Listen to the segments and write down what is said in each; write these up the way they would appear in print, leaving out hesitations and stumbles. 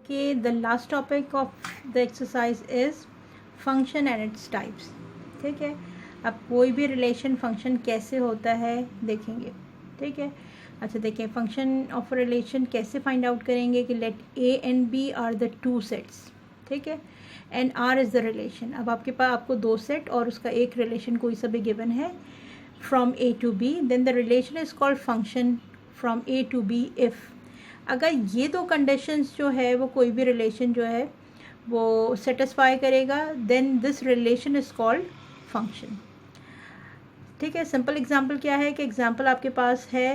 कि the last topic of the exercise is function and its types. ठीक है, अब कोई भी रिलेशन फंक्शन कैसे होता है देखेंगे। ठीक है, अच्छा देखिए, फंक्शन ऑफ रिलेशन कैसे फाइंड आउट करेंगे कि let A and B are the two sets. ठीक है, and R is the relation. अब आपके पास आपको दो सेट और उसका एक रिलेशन कोई सा भी गिवन है from A to B, then the relation is called function from A to B if अगर ये दो कंडीशंस जो है वो कोई भी रिलेशन जो है वो सेटिस्फाई करेगा, then this relation is called function. ठीक है, सिंपल एग्जांपल क्या है कि एग्जांपल आपके पास है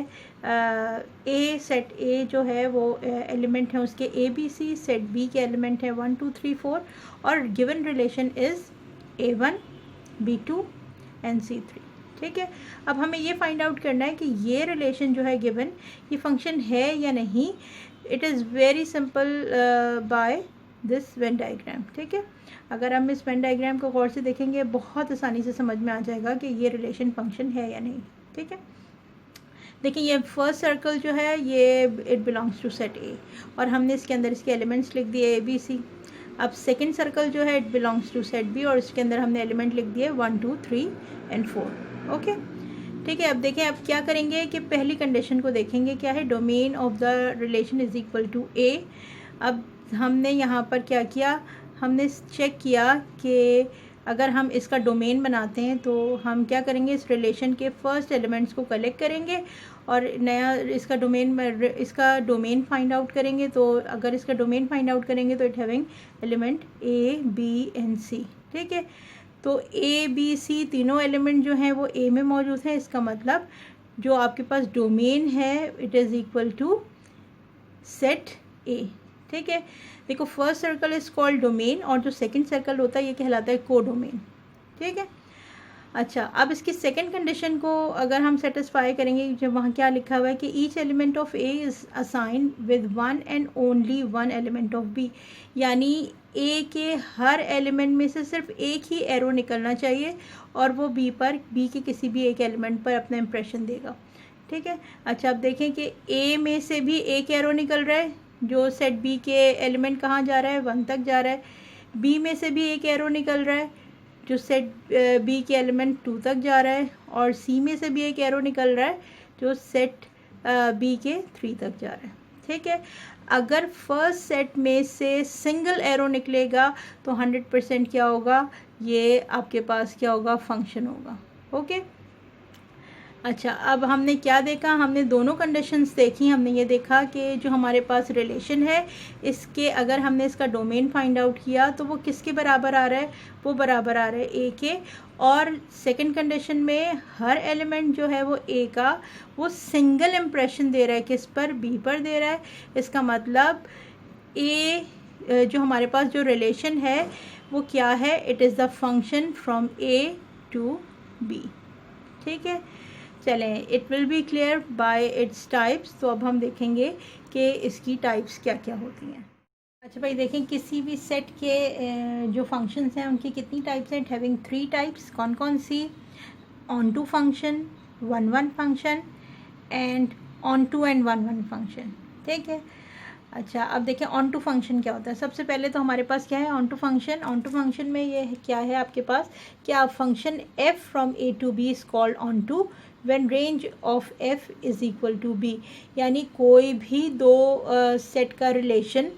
ए, सेट ए जो है वो एलिमेंट है उसके A B C, set B के एलिमेंट है 1 2 3 4 और given relation is A1 B2 and C3। ठीक है, अब हमें ये फाइंड आउट करना है कि ये रिलेशन जो है गिवन ये फंक्शन है या नहीं। It is very simple by this Venn diagram. ठीक है, अगर हम इस वेन डायग्राम को गौर से देखेंगे बहुत आसानी से समझ में आ जाएगा कि ये रिलेशन फंक्शन है या नहीं। ठीक है, देखिए ये फर्स्ट सर्कल जो है ये it belongs to set A और हमने इसके अंदर इसके एलिमेंट्स लिख दिए ए बी सी। अब सेकंड सर्कल जो है it belongs to set B और इसके अंदर हमने एलिमेंट लिख दिए 1 2 3 एंड 4। ओके, ठीक है, अब देखें अब क्या करेंगे कि पहली कंडीशन को देखेंगे क्या है, domain of the relation is equal to A. अब हमने यहाँ पर क्या किया, हमने चेक किया कि अगर हम इसका डोमेन बनाते हैं तो हम क्या करेंगे, इस रिलेशन के फर्स्ट एलिमेंट्स को कलेक्ट करेंगे और नया इसका डोमेन फाइंड आउट करेंगे। तो अगर इसका डोमेन फाइंड आउट करेंगे तो it having element a b and c. ठीक है, तो ए बी सी तीनों एलिमेंट जो हैं वो ए में मौजूद हैं। इसका मतलब जो आपके पास डोमेन है it is equal to set A. ठीक है, देखो first circle is called domain और जो सेकंड सर्कल होता है ये कहलाता है को डोमेन। ठीक है, अच्छा अब इसकी सेकंड कंडीशन को अगर हम सेटिस्फाई करेंगे, जब वहाँ क्या लिखा हुआ है कि each element of A is assign with one and only one element of B, यानी ए के हर एलिमेंट में से सिर्फ एक ही एरो निकलना चाहिए और वो बी के किसी भी एक एलिमेंट पर अपना इंप्रेशन देगा। ठीक है, अच्छा अब देखें कि ए में से भी एक एरो निकल रहा है, जो सेट बी के एलिमेंट कहाँ जा रहा है 1 तक जा रहा है। बी में से भी एक एरो निकल रहा है जो सेट बी के एलिमेंट 2 तक जा रहा है और सी में से भी एक एरो निकल रहा है जो सेट बी के 3 तक जा रहा है। ठीक है, अगर फर्स्ट सेट में से सिंगल एरो निकलेगा तो 100% क्या होगा, ये आपके पास क्या होगा, फंक्शन होगा। ओके, अच्छा अब हमने क्या देखा, हमने दोनों कंडीशंस देखी। हमने ये देखा कि जो हमारे पास रिलेशन है इसके अगर हमने इसका डोमेन फाइंड आउट किया तो वो किसके बराबर आ रहा है, वो बराबर आ रहा है ए के। और सेकंड कंडीशन में हर एलिमेंट जो है वो ए का वो सिंगल इम्प्रेशन दे रहा है, किस पर, बी पर दे रहा है। इसका मतलब ए जो हमारे पास जो रिलेशन है वो क्या है, it is the function from A to B. ठीक है, चलें, it will be clear by its types. तो अब हम देखेंगे कि इसकी टाइप्स क्या क्या होती हैं। अच्छा भाई देखें, किसी भी सेट के जो फंक्शंस हैं उनकी कितनी टाइप्स हैं, हैविंग 3 टाइप्स। कौन कौन सी, onto function, 1 1 function and onto and 1 1 function. ठीक है, अच्छा अब देखें ऑन टू फंक्शन क्या होता है। सबसे पहले तो हमारे पास क्या है, onto function. Onto function में ये क्या है आपके पास, क्या function f from a to b is called onto when range of f is equal to b, यानी कोई भी दो सेट का रिलेशन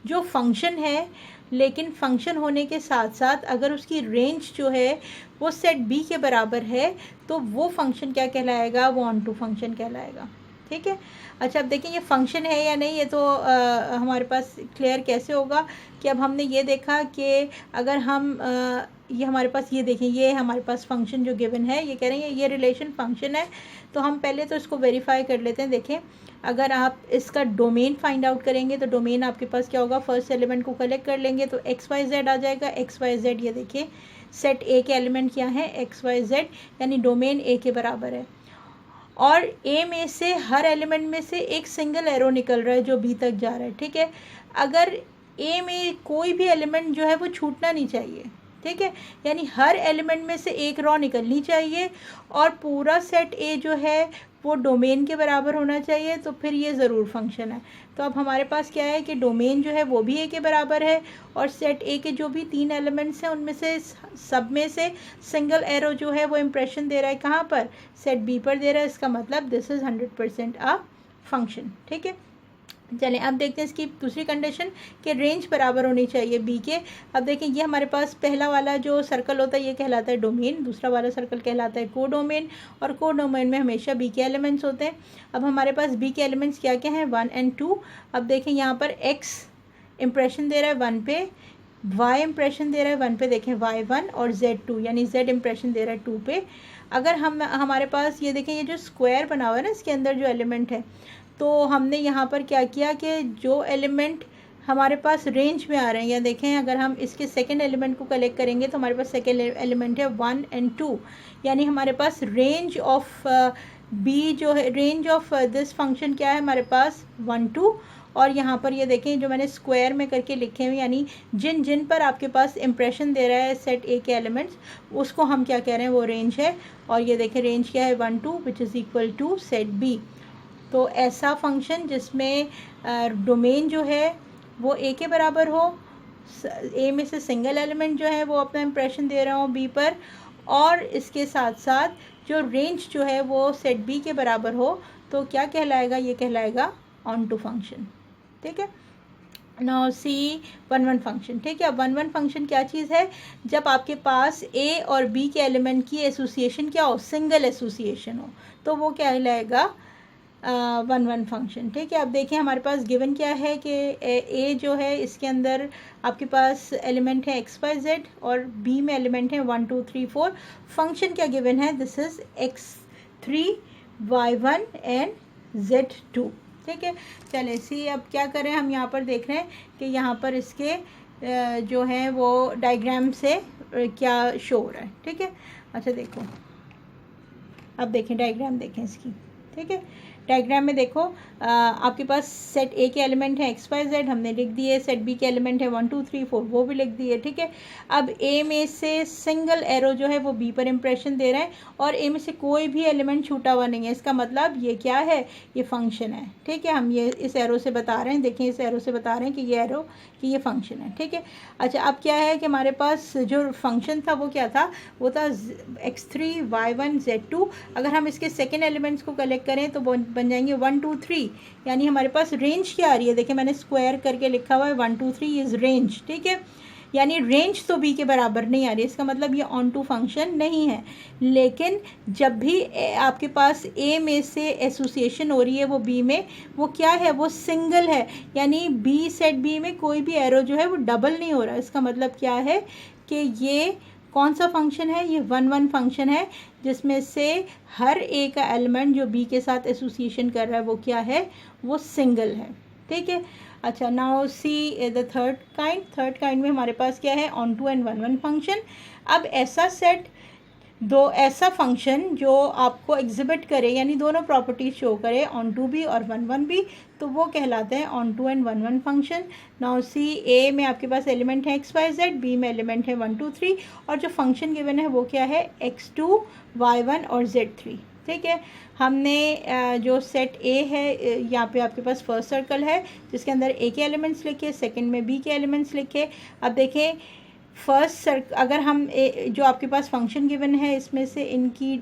जो फंक्शन है लेकिन फंक्शन होने के साथ साथ अगर उसकी रेंज जो है वो सेट b के बराबर है तो वो फंक्शन क्या कहलाएगा, वो ऑन टू फंक्शन कहलाएगा। ठीक है, अच्छा अब देखें ये फंक्शन है या नहीं, ये तो हमारे पास क्लियर कैसे होगा कि अब हमने ये देखा कि अगर हम ये हमारे पास ये देखें, ये हमारे पास फंक्शन जो गिवन है, ये कह रहे हैं ये रिलेशन फंक्शन है। तो हम पहले तो इसको वेरीफाई कर लेते हैं। देखें अगर आप इसका डोमेन फाइंड आउट करेंगे तो डोमेन आपके पास क्या होगा, फर्स्ट एलिमेंट को कलेक्ट कर लेंगे तो XYZ आ जाएगा। XYZ ये देखिए सेट ए के एलिमेंट क्या है, XYZ, यानी डोमेन ए के बराबर है और ए में से हर एलिमेंट में से एक सिंगल एरो निकल रहा है जो बी तक जा रहा है। ठीक है, अगर ए में कोई भी एलिमेंट जो है वो छूटना नहीं चाहिए। ठीक है, यानी हर एलिमेंट में से एक रॉ निकलनी चाहिए और पूरा सेट ए जो है वो डोमेन के बराबर होना चाहिए, तो फिर ये ज़रूर फंक्शन है। तो अब हमारे पास क्या है कि डोमेन जो है वो भी ए के बराबर है और सेट ए के जो भी 3 एलिमेंट्स हैं उनमें से सब में से सिंगल एरो जो है वो इम्प्रेशन दे रहा है कहाँ पर, सेट बी पर दे रहा है। इसका मतलब दिस इज़ 100% अ फंक्शन। ठीक है, चलें अब देखते हैं इसकी दूसरी कंडीशन कि रेंज बराबर होनी चाहिए बी के। अब देखें ये हमारे पास पहला वाला जो सर्कल होता है ये कहलाता है डोमेन, दूसरा वाला सर्कल कहलाता है को डोमेन, और को डोमेन में हमेशा बी के एलिमेंट्स होते हैं। अब हमारे पास बी के एलिमेंट्स क्या क्या हैं, 1 और 2। अब देखें यहाँ पर एक्स इम्प्रेशन दे रहा है 1 पे, वाई इम्प्रेशन दे रहा है 1 पे, देखें y1, और z2 यानी z इम्प्रेशन दे रहा है 2 पे। अगर हमारे पास ये देखें ये जो स्क्वायर बना हुआ है ना इसके अंदर जो एलिमेंट है, तो हमने यहाँ पर क्या किया कि जो एलिमेंट हमारे पास रेंज में आ रहे हैं, या देखें अगर हम इसके सेकंड एलिमेंट को कलेक्ट करेंगे तो हमारे पास सेकंड एलिमेंट है 1 और 2, यानी हमारे पास रेंज ऑफ बी जो है, रेंज ऑफ दिस फंक्शन क्या है हमारे पास 1 2। और यहाँ पर ये देखें जो मैंने स्क्वायर में करके लिखे हुए, यानी जिन जिन पर आपके पास इम्प्रेशन दे रहा है सेट ए के एलिमेंट्स, उसको हम क्या कह रहे हैं, वो रेंज है। और ये देखें रेंज क्या है 1 2 which is equal to set B. तो ऐसा फंक्शन जिसमें डोमेन जो है वो ए के बराबर हो, ए में से सिंगल एलिमेंट जो है वो अपना इम्प्रेशन दे रहा हो बी पर, और इसके साथ साथ जो रेंज जो है वो सेट बी के बराबर हो, तो क्या कहलाएगा, ये कहलाएगा ऑन टू फंक्शन। ठीक है, नाउ सी 1 1 फंक्शन। ठीक है, अब 1 1 फंक्शन क्या चीज़ है, जब आपके पास ए और बी के एलिमेंट की एसोसिएशन क्या हो, सिंगल एसोसिएशन हो, तो वो क्या कहलाएगा 1 1 फंक्शन। ठीक है, अब देखें हमारे पास गिवन क्या है कि ए जो है इसके अंदर आपके पास एलिमेंट है एक्स वाई जेड और बी में एलिमेंट है 1 2 3 4। फंक्शन क्या गिवन है, this is x3 y1 and z2। ठीक है, चलें सी अब क्या करें, हम यहाँ पर देख रहे हैं कि यहाँ पर इसके जो है वो डायग्राम से क्या शो हो रहा है। ठीक है, अच्छा देखो, अब देखें डायग्राम देखें इसकी। ठीक है, डायग्राम में देखो आपके पास सेट ए के एलिमेंट है एक्स वाई जेड, हमने लिख दिए, सेट बी के एलिमेंट है 1 2 3 4, वो भी लिख दिए। ठीक है, अब ए में से सिंगल एरो जो है वो बी पर इम्प्रेशन दे रहा है और ए में से कोई भी एलिमेंट छूटा हुआ नहीं है, इसका मतलब ये क्या है, ये फंक्शन है। ठीक है, हम ये इस एरो से बता रहे हैं, देखें इस एरो से बता रहे हैं कि ये एरो कि ये फंक्शन है। ठीक है, अच्छा अब क्या है कि हमारे पास जो फंक्शन था वो क्या था, वो था x3 y1 z2। अगर हम इसके सेकेंड एलिमेंट्स को कलेक्ट करें तो बन जाएंगे 1 2 3, यानी हमारे पास रेंज क्या आ रही है, देखिए मैंने स्क्वायर करके लिखा हुआ है 1 2 3 इज़ रेंज। ठीक है, यानी रेंज तो बी के बराबर नहीं आ रही, इसका मतलब ये ऑन टू फंक्शन नहीं है। लेकिन जब भी आपके पास ए में से एसोसिएशन हो रही है वो बी में, वो क्या है, वो सिंगल है, यानी बी सेट बी में कोई भी एरो जो है वो डबल नहीं हो रहा। इसका मतलब क्या है कि ये कौन सा फंक्शन है, ये 1 1 फंक्शन है जिसमें से हर ए का एलिमेंट जो बी के साथ एसोसिएशन कर रहा है वो क्या है, वो सिंगल है। ठीक है, अच्छा now see the third kind में हमारे पास क्या है, ऑन टू एंड 1 1 फंक्शन। अब ऐसा सेट ऐसा फंक्शन जो आपको एग्जिबिट करे, यानी दोनों प्रॉपर्टीज शो करे, ऑन टू भी और 1 1 भी, तो वो कहलाते हैं onto and 1 1 function. Now see A में आपके पास एलिमेंट है एक्स वाई जेड, बी में एलिमेंट है 1 2 3, और जो फंक्शन गिवन है वो क्या है, x2 y1 और z3। ठीक है, हमने जो सेट ए है यहाँ पे आपके पास फर्स्ट सर्कल है जिसके अंदर ए के एलिमेंट्स लिखे, सेकंड में बी के एलिमेंट्स लिखे। अब देखें अगर हम जो आपके पास फंक्शन गिवन है इसमें से इनकी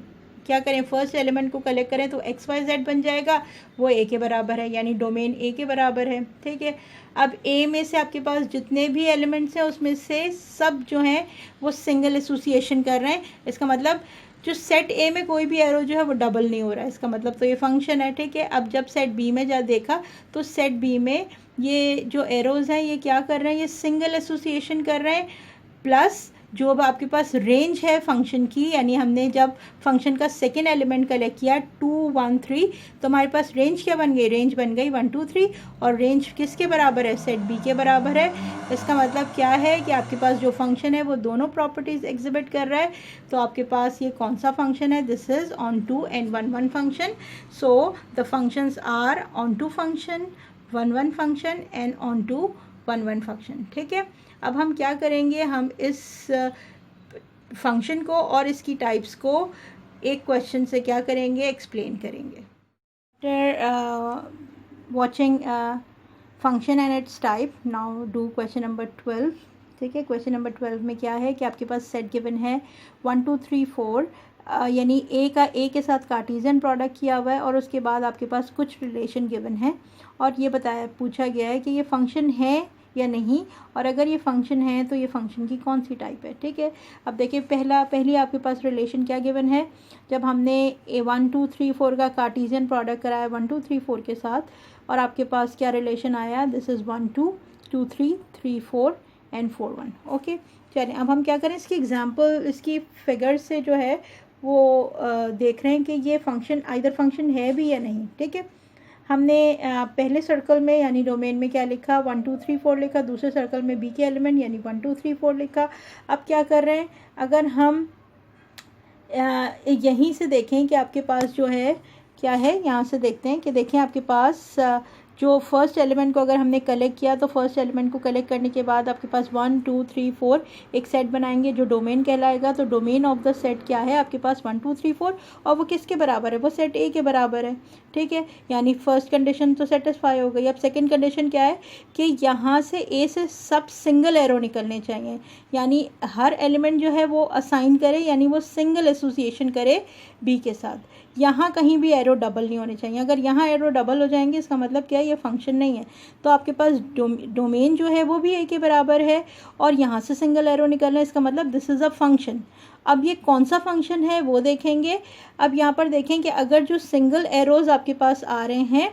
क्या करें, फर्स्ट एलिमेंट को कलेक्ट करें तो एक्स वाई जेड बन जाएगा, वो ए के बराबर है, यानी डोमेन ए के बराबर है। ठीक है, अब ए में से आपके पास जितने भी एलिमेंट्स हैं उसमें से सब जो हैं वो सिंगल एसोसिएशन कर रहे हैं, इसका मतलब जो सेट ए में कोई भी एरो जो है वो डबल नहीं हो रहा है, इसका मतलब तो ये फंक्शन है। ठीक है, अब जब सेट बी में जा देखा तो सेट बी में ये जो एरोज़ हैं ये क्या कर रहे हैं, ये सिंगल एसोसिएशन कर रहे हैं, प्लस जो अब आपके पास रेंज है फंक्शन की, यानी हमने जब फंक्शन का सेकेंड एलिमेंट कलेक्ट किया 2 1 3, तो हमारे पास रेंज क्या बन गई, रेंज बन गई 1 2 3, और रेंज किसके बराबर है, सेट बी के बराबर है। इसका मतलब क्या है कि आपके पास जो फंक्शन है वो दोनों प्रॉपर्टीज़ एग्जिबिट कर रहा है, तो आपके पास ये कौन सा फंक्शन है, this is onto and 1 1 function. So the functions are onto function, 1 1 function and onto 1 1 function. ठीक है, अब हम क्या करेंगे, हम इस फंक्शन को और इसकी टाइप्स को एक क्वेश्चन से क्या करेंगे, एक्सप्लेन करेंगे। After watching function and it's type, now do question number 12। ठीक है, क्वेश्चन नंबर 12 में क्या है कि आपके पास सेट गिवन है 1 2 3 4, यानी ए के साथ कार्टेशियन प्रोडक्ट किया हुआ है और उसके बाद आपके पास कुछ रिलेशन गिवन है और ये पूछा गया है कि ये फंक्शन है या नहीं, और अगर ये फंक्शन है तो ये फंक्शन की कौन सी टाइप है। ठीक है, अब देखिए पहली आपके पास रिलेशन क्या गिवन है, जब हमने 1 2 3 4 का कार्टेशियन प्रोडक्ट कराया 1 2 3 4 के साथ, और आपके पास क्या रिलेशन आया, दिस इज़ 1 2 2 3 3 4 एंड 4 1। ओके, चलिए अब हम क्या करें, इसकी एग्जाम्पल, इसकी फिगर से जो है वो देख रहे हैं कि ये फंक्शन आइदर फंक्शन है भी या नहीं। ठीक है, हमने पहले सर्कल में यानी डोमेन में क्या लिखा, 1 2 3 4 लिखा, दूसरे सर्कल में बी के एलिमेंट यानी 1 2 3 4 लिखा। अब क्या कर रहे हैं, अगर हम यहीं से देखें कि आपके पास जो है क्या है, यहाँ से देखते हैं कि देखें आपके पास जो फर्स्ट एलिमेंट को अगर हमने कलेक्ट किया तो फर्स्ट एलिमेंट को कलेक्ट करने के बाद आपके पास 1 2 3 4 एक सेट बनाएंगे जो डोमेन कहलाएगा। तो डोमेन ऑफ द सेट क्या है आपके पास 1 2 3 4, और वो किसके बराबर है, वो सेट ए के बराबर है। ठीक है, यानी फर्स्ट कंडीशन तो सेटिस्फाई हो गई। अब सेकंड कंडीशन क्या है कि यहाँ से ए से सब सिंगल एरो निकलने चाहिए, यानी हर एलिमेंट जो है वो असाइन करे, यानी वो सिंगल एसोसिएशन करे बी के साथ। यहाँ कहीं भी एरो डबल नहीं होने चाहिए, अगर यहाँ एरो डबल हो जाएंगे इसका मतलब क्या है, ये फंक्शन नहीं है। तो आपके पास डोमेन जो है वो भी ए के बराबर है और यहाँ से सिंगल एरो निकलना है, इसका मतलब दिस इज़ अ फंक्शन। अब ये कौन सा फंक्शन है वो देखेंगे। अब यहाँ पर देखें कि अगर जो सिंगल एरोज आपके पास आ रहे हैं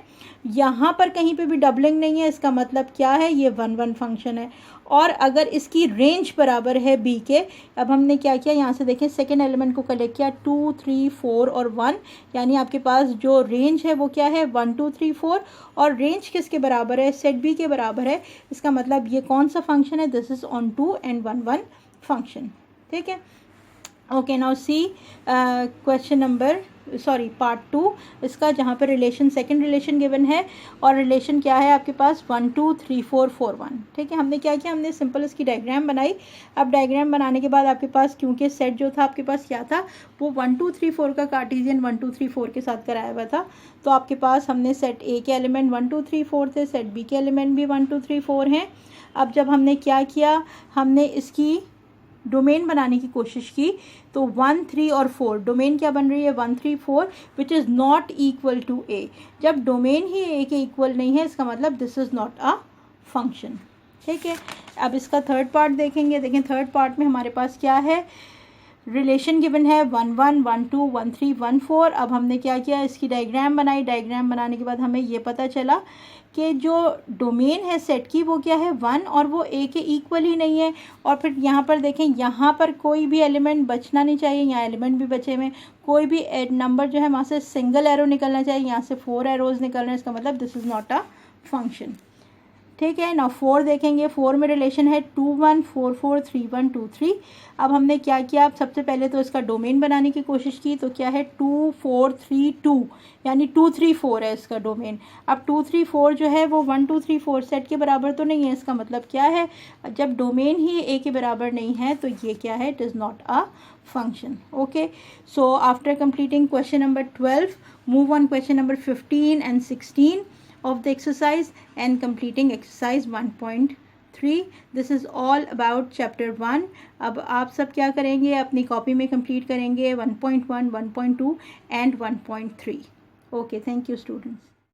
यहाँ पर कहीं पे भी डबलिंग नहीं है, इसका मतलब क्या है, ये 1 1 फंक्शन है। और अगर इसकी रेंज बराबर है बी के, अब हमने क्या किया, यहाँ से देखें सेकेंड एलिमेंट को कलेक्ट किया 2 3 4 और 1, यानी आपके पास जो रेंज है वो क्या है 1 2 3 4, और रेंज किसके बराबर है, सेट बी के बराबर है। इसका मतलब ये कौन सा फंक्शन है, this is on 2 and 1 1 function. ठीक है, okay, now see question number part 2 इसका, जहाँ पर रिलेशन सेकंड रिलेशन गिवन है और रिलेशन क्या है आपके पास 1 2 3 4 4 1। ठीक है, हमने क्या किया, हमने सिंपल इसकी डायग्राम बनाई। अब डायग्राम बनाने के बाद आपके पास क्योंकि सेट जो था आपके पास क्या था, वो 1 2 3 4 का कार्टेशियन 1 2 3 4 के साथ कराया हुआ था। तो आपके पास हमने सेट ए के एलिमेंट 1 2 3 4 थे, सेट बी के एलिमेंट भी 1 2 3 4 हैं। अब जब हमने क्या किया, हमने इसकी डोमेन बनाने की कोशिश की तो 1 3 और 4 डोमेन क्या बन रही है 1 3 4 which is not equal to A. जब डोमेन ही ए के इक्वल नहीं है इसका मतलब this is not a function. ठीक है, अब इसका थर्ड पार्ट देखेंगे। देखें थर्ड पार्ट में हमारे पास क्या है, रिलेशन गिवन है 1 1 1 2 1 3 1 4। अब हमने क्या किया, इसकी डायग्राम बनाई। डायग्राम बनाने के बाद हमें ये पता चला कि जो डोमेन है सेट की वो क्या है 1 और वो ए के इक्वल ही नहीं है। और फिर यहाँ पर देखें, यहाँ पर कोई भी एलिमेंट बचना नहीं चाहिए, यहाँ एलिमेंट भी बचे हुए, कोई भी नंबर जो है वहाँ से सिंगल एरो निकलना चाहिए, यहाँ से 4 एरोज निकलना है, इसका मतलब this is not a function. ठीक है, ना 4 देखेंगे, 4 में रिलेशन है 2 1 4 4 3 1 2 3। अब हमने क्या किया, अब सबसे पहले तो इसका डोमेन बनाने की कोशिश की, तो क्या है 2 4 3 2, यानी 2 3 4 है इसका डोमेन। अब 2 3 4 जो है वो 1 2 3 4 सेट के बराबर तो नहीं है, इसका मतलब क्या है, जब डोमेन ही ए के बराबर नहीं है तो ये क्या है, it is not a function. Okay, so after completing question number 12, move on question number 15 and 16 of the exercise and completing exercise 1.3. This is all about chapter 1. अब आप सब क्या करेंगे, अपनी कॉपी में कंप्लीट करेंगे 1.1, 1.2 and 1.3. Okay, thank you students.